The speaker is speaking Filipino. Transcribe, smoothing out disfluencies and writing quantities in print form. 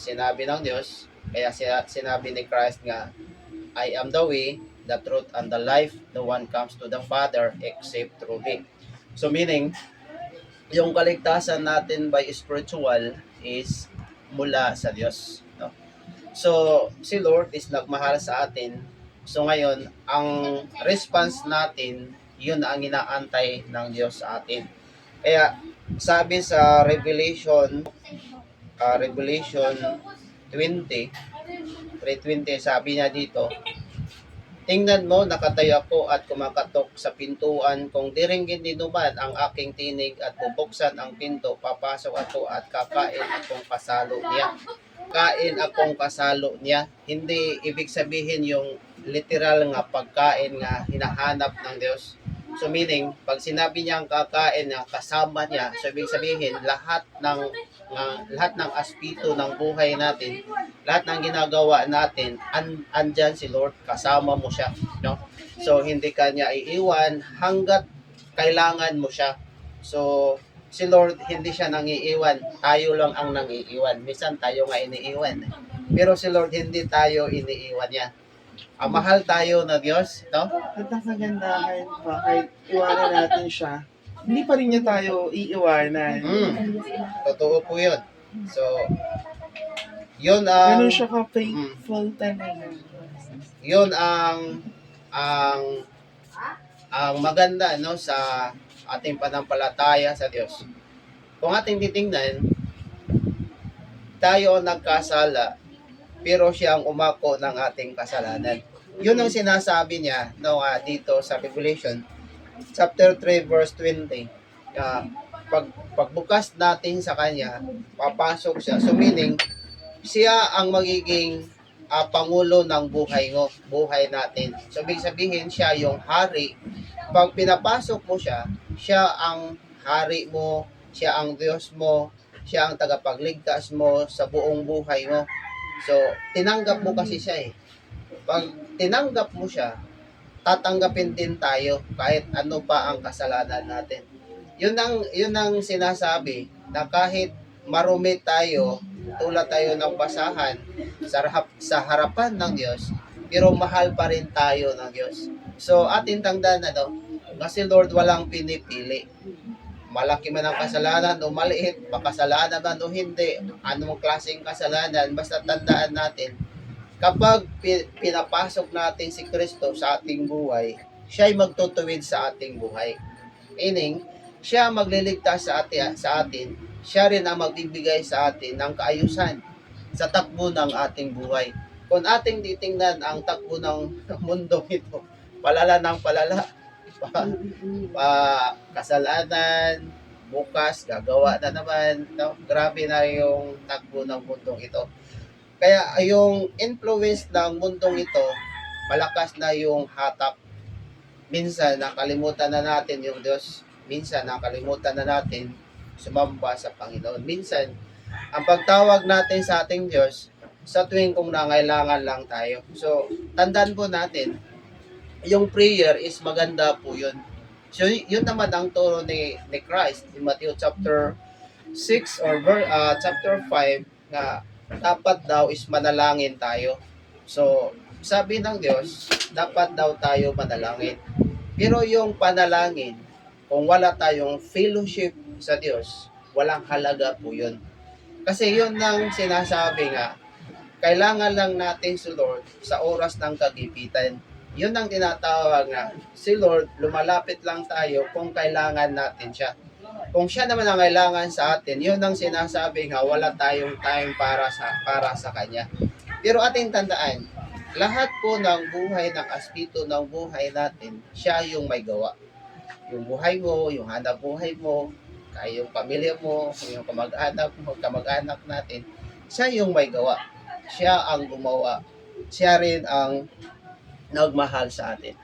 sinabi ng Diyos, kaya sinabi ni Christ nga, I am the way, the truth, and the life. No one comes to the Father except through me. So meaning, yung kaligtasan natin by spiritual is mula sa Diyos. No? So, si Lord is nagmahal sa atin. So ngayon, ang response natin, yun ang inaantay ng Diyos sa atin. Kaya, sabi sa Revelation 20, 3:20, sabi niya dito, tingnan mo, nakatayo ako at kumakatok sa pintuan. Kung diringgin din naman ang aking tinig at bubuksan ang pinto, papasok ako at kakain akong kasalo niya. Kain akong kasalo niya. Hindi ibig sabihin yung literal nga pagkain nga hinahanap ng Diyos. So meaning, pag sinabi niya ang kakain niya, kasama niya, so ibig sabihin lahat ng aspito ng buhay natin, lahat ng ginagawa natin, andyan si Lord, kasama mo siya, no? So hindi ka niya iiwan hanggat kailangan mo siya. So si Lord hindi siya nangiiwan, tayo lang ang nangiiwan. Minsan tayo nga iniiwan. Pero si Lord hindi tayo iniiwan niya. Mahal tayo na Diyos, no? At ang kagandahan pa, kahit iwanan natin siya, hindi pa rin niya tayo iiwanan. Totoo po yun. So, yun ang... Ganun siya ka-faithful talaga. Yun ang maganda, no, sa ating panampalataya sa Diyos. Kung ating titingnan, tayo nagkasala, pero siya ang umako ng ating kasalanan. Yun ang sinasabi niya, no, dito sa Revelation chapter 3 verse 20. Pagbukas natin sa kanya, papasok siya. So meaning, siya ang magiging pangulo ng buhay natin. So ibig sabihin, siya yung hari. Pag pinapasok mo siya, siya ang hari mo, siya ang Diyos mo, siya ang tagapagligtas mo sa buong buhay mo. So, tinanggap mo kasi siya eh. Pag tinanggap mo siya, tatanggapin din tayo kahit ano pa ang kasalanan natin. Yun ang sinasabi na kahit marumi tayo, tulad tayo ng basahan sa harapan ng Diyos, pero mahal pa rin tayo ng Diyos. So, atin tandaan na kasi Lord walang pinipili. Malaki man ang kasalanan o maliit, makasalanan man o hindi, anong klaseng kasalanan, basta tandaan natin, kapag pinapasok natin si Kristo sa ating buhay, siya ay magtutuwid sa ating buhay. Meaning, siya magliligtas sa atin, siya rin ang magbibigay sa atin ng kaayusan sa takbo ng ating buhay. Kung ating titingnan ang takbo ng mundong ito, palala ng palala, kasalanan, bukas, gagawa na naman, no? Grabe na yung takbo ng mundong ito. Kaya yung influence ng mundong ito, malakas na yung hatak. Minsan, nakalimutan na natin yung Diyos. Minsan, nakalimutan na natin sumamba sa Panginoon. Minsan, ang pagtawag natin sa ating Diyos, sa tuwing kung nangailangan lang tayo. So, tandaan po natin, yung prayer is maganda po yun. So, yun naman ang turo ni Christ in Matthew chapter 6 or chapter 5 na dapat daw is manalangin tayo. So, sabi ng Diyos, dapat daw tayo manalangin. Pero yung panalangin, kung wala tayong fellowship sa Diyos, walang halaga po yun. Kasi yun ang sinasabi nga, kailangan lang natin si Lord sa oras ng kagipitan. Yun ang tinatawag na si Lord, lumalapit lang tayo kung kailangan natin siya. Kung siya naman ang kailangan sa atin, yun ang sinasabi nga, wala tayong time para sa Kanya. Pero ating tandaan, lahat po ng buhay, ng aspito ng buhay natin, siya yung may gawa. Yung buhay mo, yung hanap buhay mo, kaya yung pamilya mo, yung kamag-anak natin, siya yung may gawa. Siya ang gumawa. Siya rin ang nagmahal sa atin.